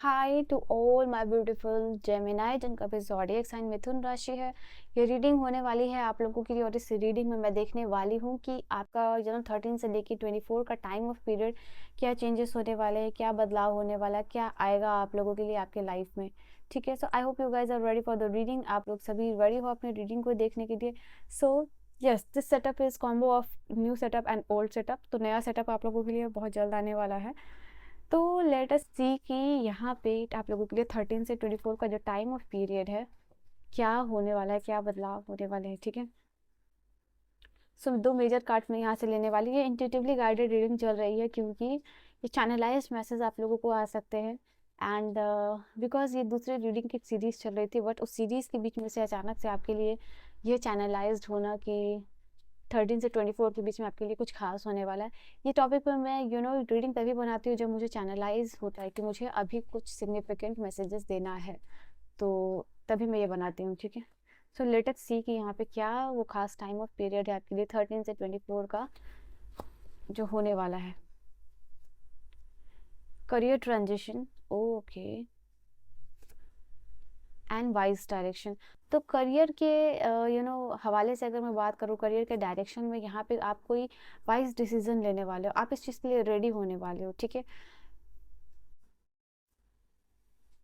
Hi to all my beautiful Gemini जिनका भी zodiac sign मिथुन राशि है। ये रीडिंग होने वाली है आप लोगों के लिए और इस रीडिंग में मैं देखने वाली हूँ कि आपका 13 से लेके 24 का टाइम ऑफ पीरियड क्या चेंजेस होने वाले हैं, क्या बदलाव होने वाला है, क्या आएगा आप लोगों के लिए आपके लाइफ में। ठीक है, so I hope you guys are ready for the reading. आप लोग सभी रेडी हो अपने रीडिंग को देखने के लिए। So yes, this setup is combo of new setup and old setup. तो नया सेटअप आप लोगों के लिए बहुत जल्द आने वाला है। तो लेट अस सी कि यहाँ पे आप लोगों के लिए 13 से 24 का जो टाइम ऑफ पीरियड है क्या होने वाला है, क्या बदलाव होने वाले हैं। ठीक है, सो दो मेजर कार्ड में यहाँ से लेने वाली है। इंट्यूटिवली गाइडेड रीडिंग चल रही है क्योंकि ये चैनलाइज्ड मैसेज आप लोगों को आ सकते हैं। एंड बिकॉज ये दूसरी रीडिंग की सीरीज चल रही थी, बट उस सीरीज के बीच में से अचानक से आपके लिए ये चैनलाइज्ड होना कि 13 से 24 के बीच में आपके लिए कुछ खास होने वाला है। ये टॉपिक पर मैं रीडिंग तभी बनाती हूँ जब मुझे चैनलाइज होता है कि मुझे अभी कुछ सिग्निफिकेंट मैसेजेस देना है, तो तभी मैं ये बनाती हूँ। ठीक है, सो लेट अस सी कि यहाँ पे क्या वो खास टाइम ऑफ पीरियड है आपके लिए 13 से 24 का जो होने वाला है। Career transition, okay, and wise direction. तो करियर के हवाले से अगर मैं बात करूँ, करियर के डायरेक्शन में यहाँ पे आप कोई वाइज डिसीजन लेने वाले हो, आप इस चीज़ के लिए रेडी होने वाले हो। ठीक है,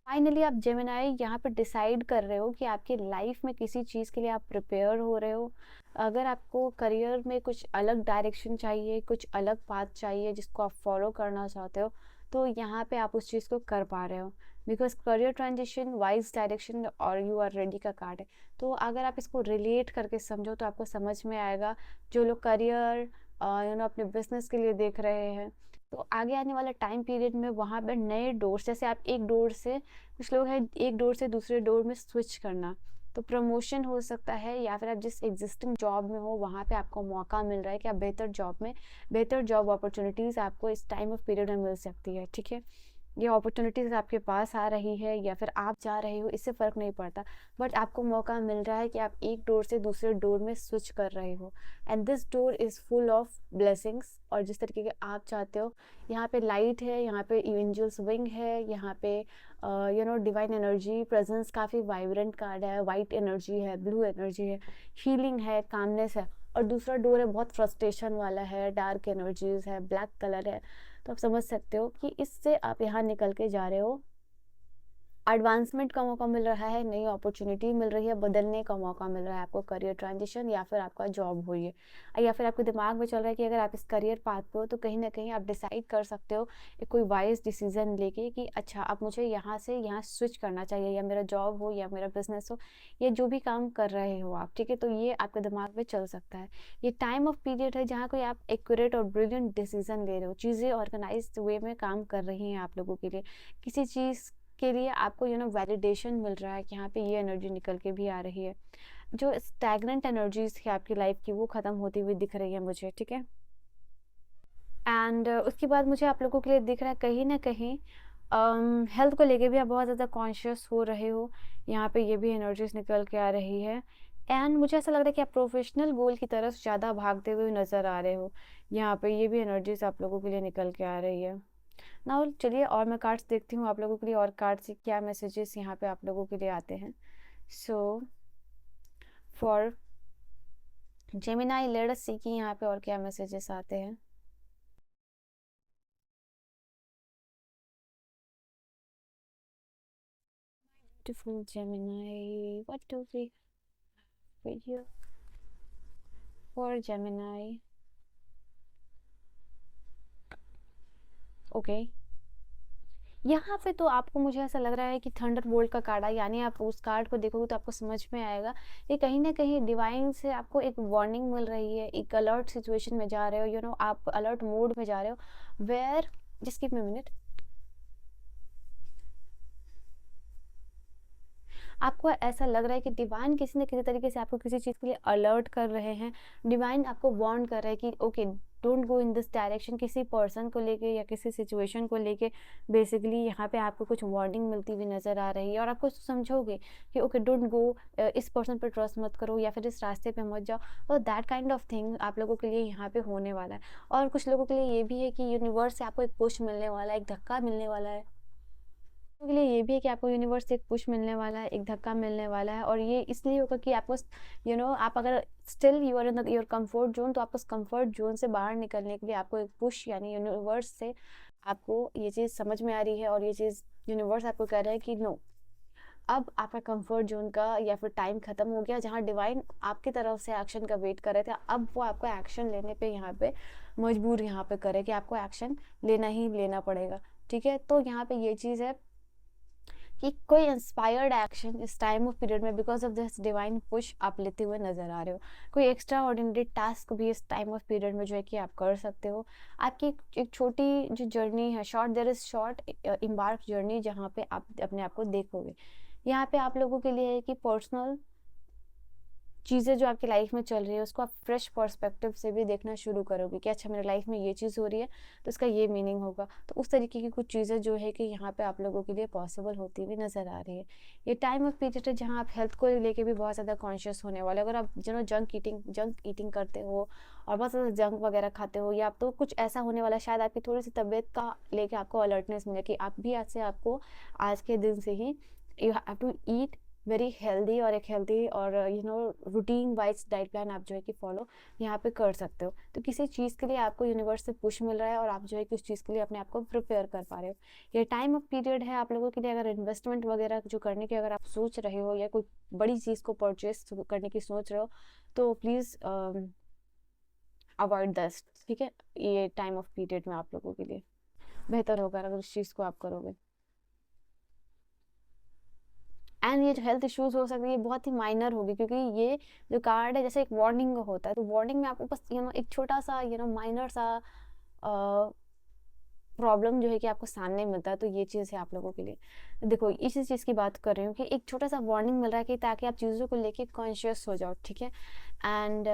फाइनली आप जेमिनाई यहाँ पे डिसाइड कर रहे हो कि आपकी लाइफ में किसी चीज़ के लिए आप प्रिपेयर हो रहे हो। अगर आपको करियर में कुछ अलग डायरेक्शन चाहिए, कुछ अलग पाथ चाहिए जिसको आप फॉलो करना चाहते हो, तो यहाँ पे आप उस चीज़ को कर पा रहे हो। Because career transition, wise direction और यू आर रेडी का कार्ड है। तो अगर आप इसको रिलेट करके समझो तो आपको समझ में आएगा। जो लोग करियर अपने बिजनेस के लिए देख रहे हैं, तो आगे आने वाला टाइम पीरियड में वहाँ पर नए डोर, जैसे आप एक डोर से, कुछ लोग हैं एक डोर से दूसरे डोर में स्विच करना, तो प्रमोशन हो सकता है, या फिर आप जिस एग्जिस्टिंग जॉब में हो वहाँ पे आपको मौका मिल रहा है कि आप बेहतर जॉब में, बेहतर जॉब अपॉर्चुनिटीज़ आपको इस टाइम ऑफ पीरियड में मिल सकती है। ठीक है, ये अपॉर्चुनिटीज़ आपके पास आ रही है या फिर आप जा रहे हो, इससे फ़र्क नहीं पड़ता, बट आपको मौका मिल रहा है कि आप एक डोर से दूसरे डोर में स्विच कर रहे हो। And this door is full of blessings, और जिस तरीके के आप चाहते हो, यहाँ पे लाइट है, यहाँ पे एंजल्स विंग है, यहाँ पे डिवाइन एनर्जी प्रेजेंस, काफ़ी वाइब्रेंट कार्ड है, वाइट एनर्जी है, ब्लू एनर्जी है, हीलिंग है, कामनेस है। और दूसरा डोर है बहुत फ्रस्ट्रेशन वाला है, डार्क एनर्जीज है, ब्लैक कलर है। तो आप समझ सकते हो कि इससे आप यहाँ निकल के जा रहे हो, एडवांसमेंट का मौका मिल रहा है, नई अपॉर्चुनिटी मिल रही है, बदलने का मौका मिल रहा है आपको, करियर ट्रांजिशन, या फिर आपका जॉब हुई है, या फिर आपके दिमाग में चल रहा है कि अगर आप इस करियर पाथ पे हो तो कहीं ना कहीं आप डिसाइड कर सकते हो एक कोई वाइज डिसीजन लेके कि अच्छा अब मुझे यहाँ से यहाँ स्विच करना चाहिए, या मेरा जॉब हो या मेरा बिजनेस हो, या जो भी काम कर रहे हो आप। ठीक है, तो ये आपके दिमाग में चल सकता है। ये टाइम ऑफ पीरियड है जहाँ कोई आप एक्यूरेट और ब्रिलियंट डिसीजन ले रहे हो, चीज़ें ऑर्गेनाइज वे में काम कर रही हैं आप लोगों के लिए, किसी चीज़ के लिए आपको वैलिडेशन मिल रहा है कि यहाँ पे ये एनर्जी निकल के भी आ रही है। जो स्टैग्नेंट एनर्जीज थी आपकी लाइफ की वो ख़त्म होती हुई दिख रही है मुझे। ठीक है, एंड उसके बाद मुझे आप लोगों के लिए दिख रहा है कहीं ना कहीं हेल्थ को लेके भी आप बहुत ज़्यादा कॉन्शियस हो रहे हो, यहाँ पे ये भी एनर्जीज निकल के आ रही है। एंड मुझे ऐसा लग रहा है कि आप प्रोफेशनल गोल की तरफ ज़्यादा भागते हुए नज़र आ रहे हो, यहाँ पे ये भी एनर्जीज आप लोगों के लिए निकल के आ रही है। नाउ चलिए और मैं कार्ड्स देखती हूँ आप लोगों के लिए, और कार्ड से क्या मैसेजेस यहाँ पे आप लोगों के लिए आते हैं। So for Gemini let us see कि यहाँ पे और क्या मैसेजेस आते हैं। Beautiful Gemini, what do we with you for Gemini. Okay, यहाँ पे तो आपको, मुझे ऐसा लग रहा है कि थंडर बोल्ट का कार्ड है, यानी आप उस कार्ड को देखोगे तो आपको समझ में आएगा ये कहीं ना कहीं डिवाइन से आपको एक वार्निंग मिल रही है, एक अलर्ट सिचुएशन में जा रहे हो, आप अलर्ट मोड में जा रहे हो, where, just give me minute. आपको ऐसा लग रहा है कि डिवाइन किसी न किसी तरीके से आपको किसी चीज़ के लिए अलर्ट कर रहे हैं, डिवाइन आपको वार्न कर रहा है कि okay don't go in this direction, किसी पर्सन को लेके या किसी सिचुएशन को लेके। बेसिकली यहाँ पे आपको कुछ वार्निंग मिलती हुई नज़र आ रही है, और आपको समझोगे कि ओके डोंट गो, इस पर्सन पर ट्रस्ट मत करो या फिर इस रास्ते पे मत जाओ, और दैट काइंड ऑफ थिंग आप लोगों के लिए यहाँ पे होने वाला है। और कुछ लोगों के लिए ये भी है कि यूनिवर्स से आपको एक पुश मिलने वाला है, एक धक्का मिलने वाला है, के लिए ये भी है कि आपको यूनिवर्स से एक पुश मिलने वाला है, एक धक्का मिलने वाला है, और ये इसलिए होगा कि आपको आप अगर still you are in your comfort zone, तो आपको उस कंफर्ट जोन से बाहर निकलने के लिए आपको एक पुश यानी यूनिवर्स से आपको ये चीज़ समझ में आ रही है, और ये चीज़ यूनिवर्स आपको कह रहा है कि नो, अब आपका कंफर्ट जोन का या फिर टाइम खत्म हो गया जहाँ डिवाइन आपकी तरफ से एक्शन का वेट कर रहे थे, अब वो आपको एक्शन लेने पे यहाँ पे मजबूर यहाँ पे करे कि आपको एक्शन लेना ही लेना पड़ेगा। ठीक है, तो यहाँ पे ये चीज़ है कि कोई इंस्पायर्ड एक्शन इस टाइम ऑफ पीरियड में because of this divine push आप लेते हुए नजर आ रहे हो। कोई एक्स्ट्रा ऑर्डिनरी टास्क भी इस टाइम ऑफ पीरियड में जो है कि आप कर सकते हो। आपकी एक छोटी जो जर्नी है, short there is short embark journey, जहाँ पे आप अपने आप को देखोगे। यहाँ पे आप लोगों के लिए है कि पर्सनल चीज़ें जो आपकी लाइफ में चल रही है उसको आप फ्रेश पर्सपेक्टिव से भी देखना शुरू करोगे कि अच्छा मेरे लाइफ में ये चीज़ हो रही है तो इसका ये मीनिंग होगा। तो उस तरीके की कुछ चीज़ें जो है कि यहाँ पे आप लोगों के लिए पॉसिबल होती हुई नज़र आ रही है। ये टाइम ऑफ पीरियड है जहाँ आप हेल्थ को लेके भी बहुत ज़्यादा कॉन्शियस होने वाले। अगर आप जंक ईटिंग करते हो और बहुत ज़्यादा जंक वगैरह खाते हो, या आप तो कुछ ऐसा होने वाला शायद आपकी थोड़ी सी तबीयत का लेके आपको अलर्टनेस मिले कि आप भी ऐसे आपको आज के दिन से ही you have to eat very healthy, और एक हेल्दी और रूटीन वाइज डाइट प्लान आप जो है कि फॉलो यहाँ पे कर सकते हो। तो किसी चीज़ के लिए आपको यूनिवर्स से पुश मिल रहा है और आप जो है कि उस चीज़ के लिए अपने आप को प्रिपेयर कर पा रहे हो। ये टाइम ऑफ पीरियड है आप लोगों के लिए अगर इन्वेस्टमेंट वगैरह जो करने की अगर आप सोच रहे हो, या कोई बड़ी चीज़ को परचेस करने की सोच रहे हो, तो प्लीज़ अवॉइड दस। ठीक है, ये टाइम ऑफ पीरियड में आप लोगों के लिए बेहतर होगा अगर उस चीज़ को आप करोगे। एंड ये जो हेल्थ इश्यूज हो सकते हैं ये बहुत ही माइनर होगी, क्योंकि ये जो कार्ड है जैसे एक वार्निंग होता है, तो वार्निंग में आपको बस एक छोटा सा माइनर सा प्रॉब्लम जो है कि आपको सामने मिलता है। तो ये चीज़ है आप लोगों के लिए। देखो इसी चीज़ की बात कर रही हूँ कि एक छोटा सा वार्निंग मिल रहा है कि ताकि आप चीज़ों को लेके कॉन्शियस हो जाओ। ठीक है, एंड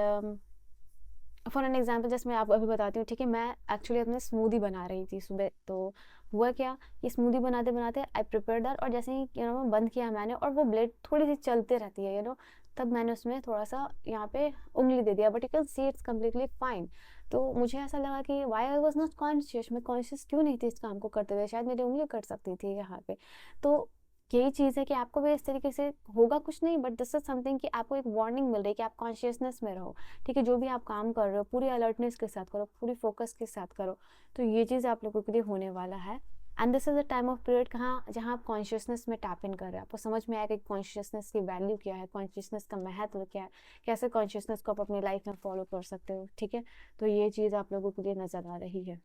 फॉर एन एग्जाम्पल जैसे मैं आपको अभी बताती हूँ। ठीक है, मैं एक्चुअली अपने स्मूदी बना रही थी सुबह, तो हुआ क्या, ये स्मूदी बनाते बनाते आई प्रिपेयर दैट, और जैसे ही बंद किया मैंने, और वो ब्लेड थोड़ी सी चलते रहती है तब मैंने उसमें थोड़ा सा यहाँ पे उंगली दे दिया, but you can see it's completely fine. तो मुझे ऐसा लगा कि why I was not conscious, मैं कॉन्शियस क्यों नहीं थी इस काम को करते हुए, शायद मेरी उंगली कट सकती थी यहाँ पे। तो यही चीज़ है कि आपको भी इस तरीके से होगा कुछ नहीं, बट दिस इज समथिंग कि आपको एक वार्निंग मिल रही है कि आप कॉन्शियसनेस में रहो। ठीक है, जो भी आप काम कर रहे हो पूरी अलर्टनेस के साथ करो, पूरी फोकस के साथ करो। तो ये चीज़ आप लोगों के लिए होने वाला है। And this is a time of period कहाँ जहाँ आप कॉन्शियसनेस में टैप इन कर रहे हैं। आपको समझ में आएगा कि कॉन्शियसनेस की वैल्यू क्या है, कॉन्शियसनेस का महत्व क्या है, कैसे कॉन्शियसनेस को आप अपनी लाइफ में फॉलो कर सकते हो। ठीक है, तो ये चीज़ आप लोगों के लिए नज़र आ रही है।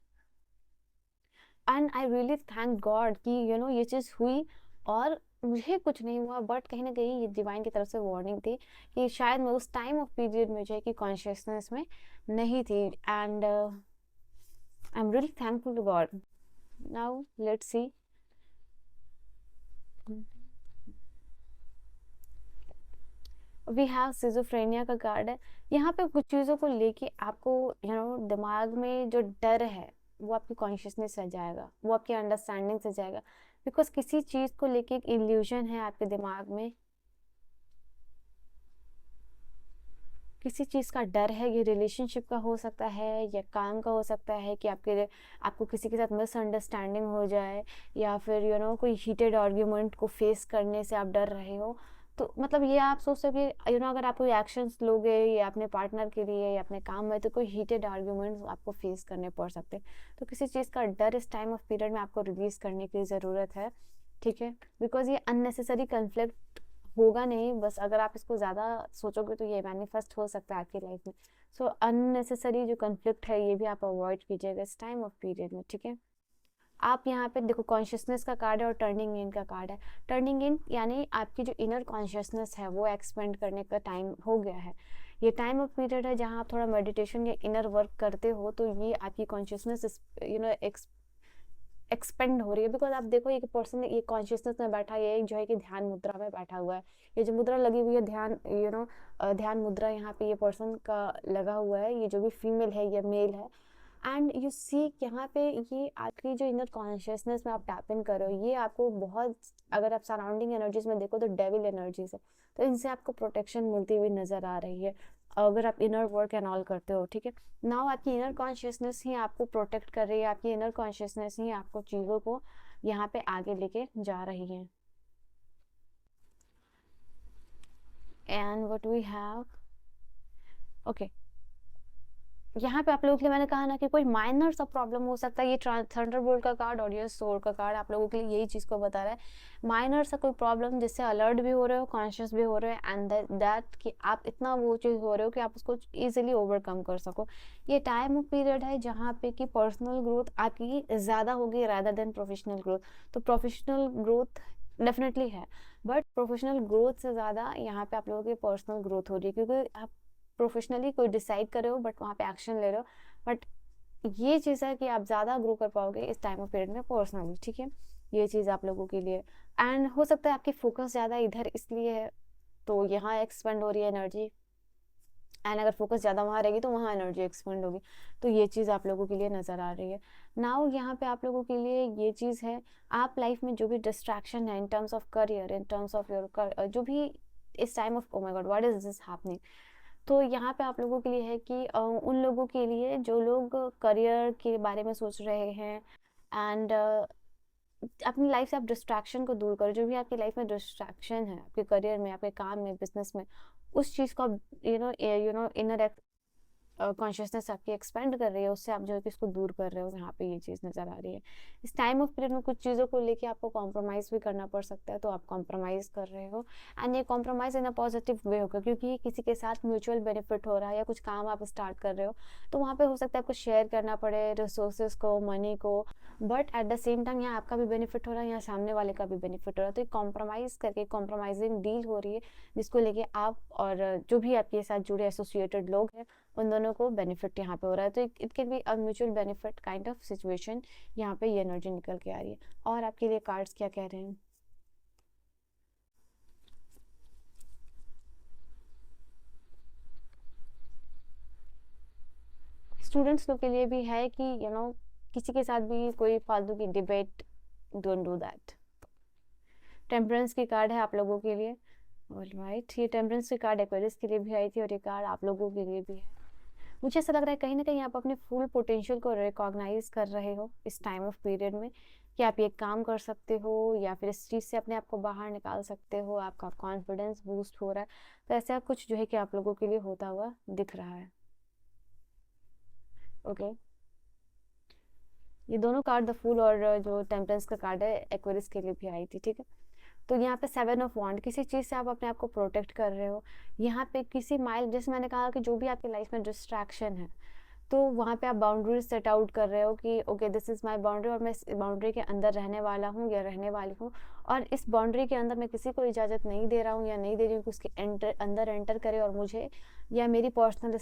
And I really thank God कि ये चीज़ हुई, और मुझे कुछ नहीं हुआ, बट कहीं ना कहीं ये डिवाइन की तरफ से वार्निंग थी कि शायद मैं उस टाइम ऑफ पीरियड में जो है कि कॉन्शियसनेस में नहीं थी। And I am really thankful to God. Now let's see. We have schizophrenia का कार्ड है। यहाँ पे कुछ चीज़ों को लेके आपको दिमाग में जो डर है वो आपकी कॉन्शियसनेस से जाएगा, वो आपकी अंडरस्टैंडिंग से जाएगा। बिकॉज किसी चीज़ को लेके एक इल्यूजन है आपके दिमाग में, किसी चीज़ का डर है। ये रिलेशनशिप का हो सकता है या काम का हो सकता है कि आपको किसी के साथ मिसअंडरस्टैंडिंग हो जाए, या फिर कोई हीटेड आर्ग्यूमेंट को फेस करने से आप डर रहे हो। तो मतलब ये आप सोच सके अगर आप कोई एक्शंस लोगे या अपने पार्टनर के लिए या अपने काम में, तो कोई हीटेड आर्ग्यूमेंट्स आपको फेस करने पड़ सकते हैं। तो किसी चीज़ का डर इस टाइम ऑफ पीरियड में आपको रिलीज करने की ज़रूरत है। ठीक है, बिकॉज ये अननेसेसरी कन्फ्लिक्ट होगा नहीं, बस अगर आप इसको ज़्यादा सोचोगे तो ये मैनिफेस्ट हो सकता है आपकी लाइफ में। सो अननेसेसरी जो कन्फ्लिक्ट है ये भी आप अवॉइड कीजिएगा इस टाइम ऑफ पीरियड में। ठीक है, आप यहाँ पे देखो कॉन्शियसनेस का कार्ड है और टर्निंग इन का कार्ड है। टर्निंग इन यानी आपकी जो इनर कॉन्शियसनेस है वो एक्सपेंड करने का टाइम हो गया है। ये टाइम ऑफ पीरियड है जहाँ आप थोड़ा मेडिटेशन या इनर वर्क करते हो, तो ये आपकी कॉन्शियसनेस एक्सपेंड हो रही है। बिकॉज आप देखो एक पर्सन ये कॉन्शियसनेस में बैठा है, ये जो है कि ध्यान मुद्रा में बैठा हुआ है। ये जो मुद्रा लगी हुई है ध्यान ध्यान मुद्रा यहाँ पे ये पर्सन का लगा हुआ है, ये जो भी फीमेल है या मेल है। एंड यू सी यहाँ पे ये आपकी जो इनर कॉन्शियसनेस में आप टैप इन करो, ये आपको बहुत, अगर आप सराउंडिंग एनर्जीज में देखो तो डेविल एनर्जीज है, तो इनसे आपको प्रोटेक्शन मिलती हुई नजर आ रही है अगर आप इनर वर्क एंड ऑल करते हो। ठीक है, नाउ आपकी इनर कॉन्शियसनेस ही आपको प्रोटेक्ट कर रही है, आपकी इनर कॉन्शियसनेस ही आपको चीज़ों को यहाँ पे आगे लेके जा रही हैं। And what we have, okay, यहाँ पे आप लोगों के लिए मैंने कहा ना कि कोई माइनर सा प्रॉब्लम हो सकता है। ये थंडरबोल्ट का कार्ड और ये सोर्ड का कार्ड आप लोगों के लिए यही चीज़ को बता रहा है, माइनर सा कोई प्रॉब्लम जिससे अलर्ट भी हो रहे हो, कॉन्शियस भी हो रहे हो, एंड दैट कि आप इतना वो चीज़ हो रहे हो कि आप उसको ईजिली ओवरकम कर सको। ये टाइम ऑफ पीरियड है जहाँ पे कि पर्सनल ग्रोथ आपकी ज़्यादा होगी रादर देन प्रोफेशनल ग्रोथ। तो प्रोफेशनल ग्रोथ डेफिनेटली है, बट प्रोफेशनल ग्रोथ से ज़्यादा यहाँ पे आप लोगों की पर्सनल ग्रोथ हो रही है, क्योंकि आप प्रोफेशनली कोई डिसाइड कर रहे हो बट वहाँ पे एक्शन ले रहे हो। बट ये चीज़ है कि आप ज़्यादा ग्रो कर पाओगे इस टाइम ऑफ पीरियड में पर्सनली, ठीक है। ये चीज़ आप लोगों के लिए, एंड हो सकता है आपकी फोकस ज़्यादा इधर इसलिए है, तो यहाँ एक्सपेंड हो रही है एनर्जी, एंड अगर फोकस ज़्यादा वहाँ रहेगी तो वहाँ एनर्जी एक्सपेंड होगी। तो ये चीज़ आप लोगों के लिए नज़र आ रही है। नाउ यहाँ पे आप लोगों के लिए ये चीज़ है, आप लाइफ में जो भी डिस्ट्रैक्शन है in terms of career, in terms of your जो भी इस time of, oh my God what is this happening, तो यहाँ पे आप लोगों के लिए है कि उन लोगों के लिए जो लोग करियर के बारे में सोच रहे हैं, एंड अपनी लाइफ से आप डिस्ट्रैक्शन को दूर करो। जो भी आपकी लाइफ में डिस्ट्रैक्शन है आपके करियर में, आपके काम में, बिजनेस में, उस चीज़ को आप यू नो इनर कॉन्शियसनेस आपकी एक्सपेंड कर रही है, उससे आप जो है कि इसको दूर कर रहे हो। यहाँ पे ये चीज़ नज़र आ रही है। इस टाइम ऑफ पीरियड में कुछ चीज़ों को लेके आपको कॉम्प्रोमाइज़ भी करना पड़ सकता है, तो आप कॉम्प्रोमाइज़ कर रहे हो, एंड ये compromise in a positive way होगा, क्योंकि किसी के साथ म्यूचुअल बेनिफिट हो रहा है या कुछ काम आप स्टार्ट कर रहे हो, तो वहाँ पे हो सकता है आपको शेयर करना पड़े रिसोर्सेज को, मनी को, but at the same time यहाँ आपका भी बेनिफिट हो रहा है, यहाँ सामने वाले का भी बेनिफिट हो रहा है। तो एक कॉम्प्रोमाइज़ करके कॉम्प्रोमाइजिंग डील हो रही है, जिसको लेके आप और जो भी आपके साथ जुड़े एसोसिएटेड लोग हैं उन दोनों को बेनिफिट यहाँ पे हो रहा है। तो it can be a mutual benefit kind of situation, यहाँ पे ये एनर्जी निकल के आ रही है। और आपके लिए कार्ड्स क्या कह रहे हैं? स्टूडेंट्स लोग के लिए भी है कि किसी के साथ भी कोई फालतू की debate, don't do that. Temperance की कार्ड है आप लोगों के लिए, ऑलराइट। ये टेम्परेंस की कार्ड एक्वेरियस के लिए भी आई थी, और ये कार्ड आप लोगों के लिए भी है। मुझे ऐसा लग रहा है कहीं ना कहीं आप अपने फुल पोटेंशियल को रिकॉग्नाइज कर रहे हो इस टाइम ऑफ पीरियड में, कि आप ये काम कर सकते हो या फिर इस चीज़ से अपने आप को बाहर निकाल सकते हो, आपका कॉन्फिडेंस बूस्ट हो रहा है। तो ऐसा कुछ जो है कि आप लोगों के लिए होता हुआ दिख रहा है। ओके, ये दोनों कार्ड, द फूल और जो टेम्परेंस का कार्ड है, एक्वेरियस के लिए भी आई थी, ठीक है। तो यहाँ पे 7 ऑफ वॉन्ड, किसी चीज़ से आप अपने आप को प्रोटेक्ट कर रहे हो। यहाँ पे किसी माइल, जैसे मैंने कहा कि जो भी आपकी लाइफ में डिस्ट्रैक्शन है, तो वहाँ पे आप बाउंड्रीज सेट आउट कर रहे हो कि okay this is my boundary, और मैं इस बाउंड्री के अंदर रहने वाला हूँ या रहने वाली हूँ, और इस बाउंड्री के अंदर मैं किसी को इजाज़त नहीं दे रहा हूँ या नहीं दे रही हूँ कि उसके अंदर एंटर करे और मुझे या मेरी पर्सनल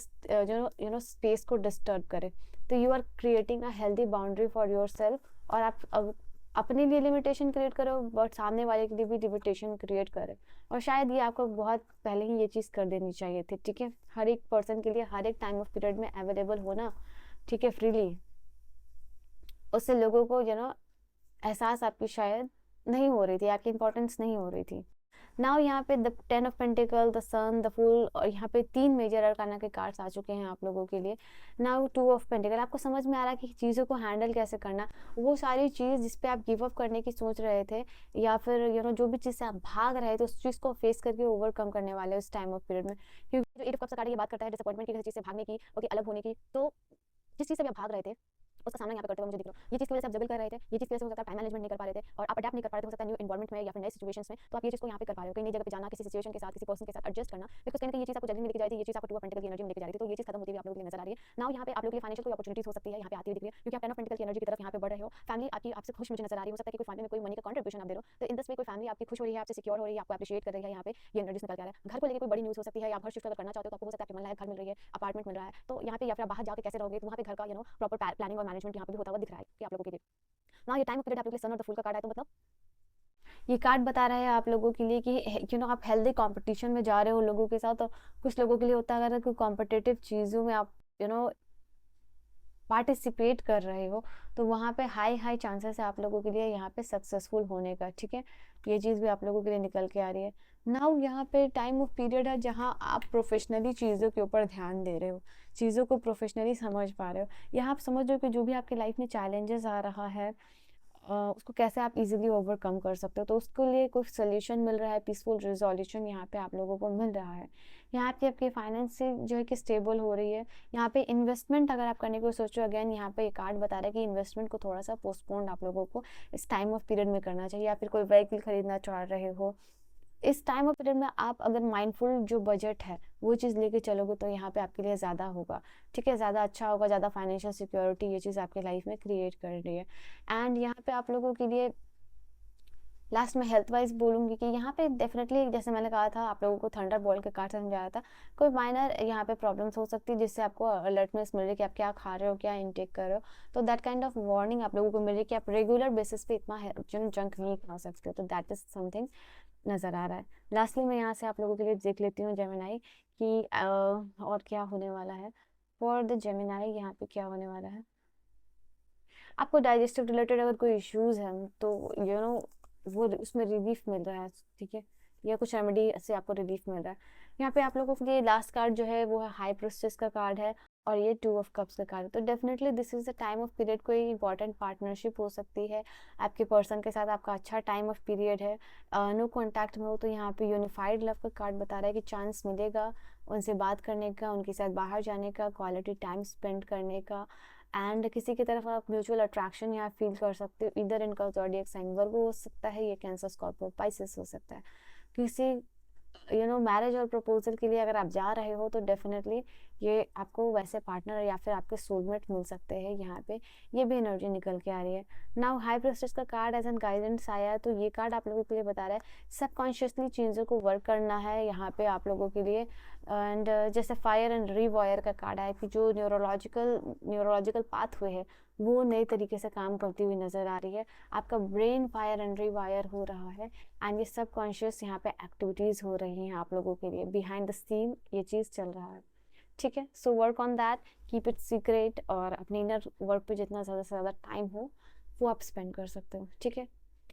जो स्पेस को डिस्टर्ब करे। तो you are creating a healthy boundary for yourself, और आप अब अपने लिए लिमिटेशन क्रिएट करो, बट सामने वाले के लिए भी लिमिटेशन क्रिएट करे। और शायद ये आपको बहुत पहले ही ये चीज़ कर देनी चाहिए थी, ठीक है। हर एक पर्सन के लिए हर एक टाइम ऑफ पीरियड में अवेलेबल होना, ठीक है, फ्रीली, उससे लोगों को एहसास आपकी शायद नहीं हो रही थी, आपकी इंपॉर्टेंस नहीं हो रही थी। नाउ यहाँ पे the 10 of pentacle, the sun, the fool, और यहाँ पे 3 मेजर अरकाना के कार्ड्स आ चुके हैं आप लोगों के लिए। नाउ 2 ऑफ पेंटिकल, आपको समझ में आ रहा है कि चीज़ों को हैंडल कैसे करना। वो सारी चीज़ जिस पे आप गिव अप करने की सोच रहे थे, या फिर जो भी चीज़ से आप भाग रहे थे, उस चीज़ को फेस करके ओवरकम करने वाले उस टाइम ऑफ पीरियड में। क्योंकि जो 8 ऑफ कप्स का कार्ड ये बात करता है डिसअपॉइंटमेंट की, किसी चीज़ से भागने की, ओके, अलग होने की। तो जिस चीज़ से भी आप भाग रहे थे उसका सामना यहाँ पे करते हुए मुझे दिख रहा है। ये चीज़ की वजह से आप जगल कर रहे थे, ये चीज़ की वजह से हो सकता है टाइम मैनेजमेंट नहीं कर पा रहे थे, और आप अडैप्ट नहीं कर पा रहे थे, हो सकता है न्यू एनवायरनमेंट में या फिर नए सिचुएशंस में। तो आप ये चीज़ को यहाँ पे कर पा रहे हो, कहीं नई जगह पे जाना, किसी सिचुएशन के साथ, किसी पर्सन के साथ एडजस्ट करना, बिकॉज़ कहीं ना कहीं ये चीज़ आपको जल्दी में लेके जा रही थी, ये चीज़ आपको 2 ऑफ पेंटिकल की एनर्जी में लेके जा रही थी। तो ये चीज़ खत्म होती हुई आप लोगों के लिए नजर आ रही है। नाउ यहाँ पे आप लोगों के लिए फाइनेंशियल कोई अपॉर्चुनिटीज हो सकती है, यहाँ पे आती हुई दिख रही है, क्योंकि आप 10 ऑफ पेंटिकल की एनर्जी की तरफ यहाँ पे बढ़ रहे हो। फैमिली आपकी आपसे खुश मुझे नजर आ रही है, हो सकता है कि कोई फैमिली में कोई मनी का कंट्रीब्यूशन आप दे रहे हो, तो इन दिस वे कोई फैमिली आपकी खुश हो रही है, आपसे सिक्योर हो रही है, आपको एप्रिशिएट कर रही है। यहाँ पे ये एनर्जी निकल के आ रहा है। घर को लेकर कोई बड़ी न्यूज़ हो सकती है, या आप घर शिफ्ट अगर करना चाहते हो तो आपको हो सकता है कि मन लायक घर मिल रही है, अपार्टमेंट मिल रहा है, तो यहाँ पे या फिर आप बाहर जाकर कैसे रहोगे, तो वहाँ पे घर का प्रॉपर प्लानिंग और मैनेजमेंट यहाँ पे भी होता हुआ दिख रहा है कि आप लोगों के लिए। ना ये टाइम ऑफ पीरियड आप लोगों के लिए सन और द फूल का कार्ड है, तो मतलब ये कार्ड बता रहा है आप लोगों के लिए कि आप हेल्दी कंपटीशन में जा रहे हो लोगों के साथ। तो कुछ लोगों के लिए होता है अगर कोई कॉम्पिटिटिव चीज़ों में आप पार्टिसिपेट कर रहे हो, तो वहाँ पे हाई हाई चांसेस है आप लोगों के लिए यहाँ पे सक्सेसफुल होने का, ठीक है। ये चीज़ भी आप लोगों के लिए निकल के आ रही है। नाउ यहाँ पे टाइम ऑफ पीरियड है जहाँ आप प्रोफेशनली चीज़ों के ऊपर ध्यान दे रहे हो, चीज़ों को प्रोफेशनली समझ पा रहे हो। यहाँ आप समझ रहे हो कि जो भी आपकी लाइफ में चैलेंजेस आ रहा है, उसको कैसे आप इजीली ओवरकम कर सकते हो, तो उसके लिए कुछ सोल्यूशन मिल रहा है, पीसफुल रिजोल्यूशन यहाँ पे आप लोगों को मिल रहा है। यहाँ पे आपके फाइनेंस से जो है कि स्टेबल हो रही है। यहाँ पे इन्वेस्टमेंट अगर आप करने को सोचो, अगेन यहाँ पे ये कार्ड बता रहा है कि इन्वेस्टमेंट को थोड़ा सा पोस्टपोन्ड आप लोगों को इस टाइम ऑफ पीरियड में करना चाहिए, या फिर कोई व्हीकल खरीदना चाह रहे हो इस टाइम ऑफ पीरियड में, आप अगर माइंडफुल जो बजट है वो चीज़ लेके चलोगे तो यहाँ पे आपके लिए ज़्यादा होगा, ठीक है, ज़्यादा अच्छा होगा, ज़्यादा फाइनेंशियल सिक्योरिटी ये चीज़ आपके लाइफ में क्रिएट कर रही है। एंड यहाँ पे आप लोगों के लिए लास्ट में हेल्थ वाइज बोलूँगी कि यहाँ पे डेफिनेटली जैसे मैंने कहा था आप लोगों को थंडर बोल्ट के कार्ड समझाया था, कोई माइनर यहाँ पे प्रॉब्लम्स हो सकती है जिससे आपको अलर्टनेस मिल रही है कि आप क्या खा रहे हो, क्या इनटेक कर रहे हो, तो दैट काइंड ऑफ वार्निंग आप लोगों को मिल रही है कि आप रेगुलर बेसिस पे इतना जंक नहीं खा सकते हो, तो दैट इज समथिंग नज़र आ रहा है। लास्टली मैं यहाँ से आप लोगों के लिए देख लेती हूँ जेमिनाई कि और क्या होने वाला है फॉर द जेमिनाई। यहाँ पे क्या होने वाला है, आपको डाइजेस्टिव रिलेटेड अगर कोई इश्यूज है तो वो उसमें रिलीफ मिल रहा है, ठीक है, या कुछ रेमेडी से आपको रिलीफ मिल रहा है। यहाँ पे आप लोगों के लिए लास्ट कार्ड जो है वो है हाई प्रेस्टिज का कार्ड है, और ये 2 ऑफ कप्स का कार्ड है। तो definitely this is the time of period, कोई इंपॉर्टेंट पार्टनरशिप हो सकती है आपके पर्सन के साथ, आपका अच्छा टाइम ऑफ पीरियड है। नो कॉन्टैक्ट में हो तो यहाँ पे यूनिफाइड लव का कार्ड बता रहा है कि चांस मिलेगा उनसे बात करने का, उनके साथ बाहर जाने का, क्वालिटी टाइम स्पेंड करने का, एंड किसी की तरफ आप म्यूचुअल अट्रैक्शन यहाँ फील कर सकते हो। इधर इनका ज़ोडिएक साइन वर्गो हो सकता है, ये कैंसर, स्कॉर्पियो, पाइसेस हो सकता है। किसी मैरिज और प्रपोजल के लिए अगर आप जा रहे हो तो डेफिनेटली ये आपको वैसे पार्टनर या फिर आपके सोलमेट मिल सकते हैं। यहाँ पे ये भी एनर्जी निकल के आ रही है। नाउ हाई प्रेस्टिज का कार्ड एज एन गाइडेंस आया है, तो ये कार्ड आप लोगों के लिए बता रहा है सबकॉन्शियसली चीज़ों को वर्क करना है यहाँ पे आप लोगों के लिए। एंड जैसे फायर एंड रीवायर का कार्ड है कि जो न्यूरोलॉजिकल पाथवे है वो नए तरीके से काम करती हुई नज़र आ रही है। आपका ब्रेन फायर एंड रीवायर हो रहा है, एंड ये सब कॉन्शियस यहाँ पे एक्टिविटीज़ हो रही हैं आप लोगों के लिए, बिहाइंड द सीन ये चीज़ चल रहा है, ठीक है। So work on that, keep it secret, और अपने इनर वर्क पे जितना ज़्यादा से ज़्यादा टाइम हो वो आप स्पेंड कर सकते हो, ठीक है।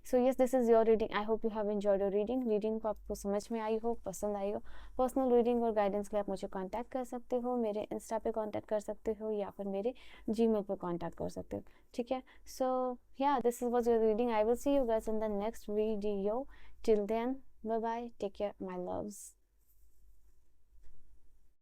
So yes, this is your reading. I hope you have enjoyed your reading को आपको समझ में आई हो, पसंद आई हो। पर्सनल रीडिंग और गाइडेंस के लिए आप मुझे कांटेक्ट कर सकते हो, मेरे इंस्टा पे कांटेक्ट कर सकते हो, या फिर मेरे जीमेल पे कांटेक्ट कर सकते हो, ठीक है। So yeah this was your reading. I will see you guys in the next video. Till then, bye bye, take care my loves.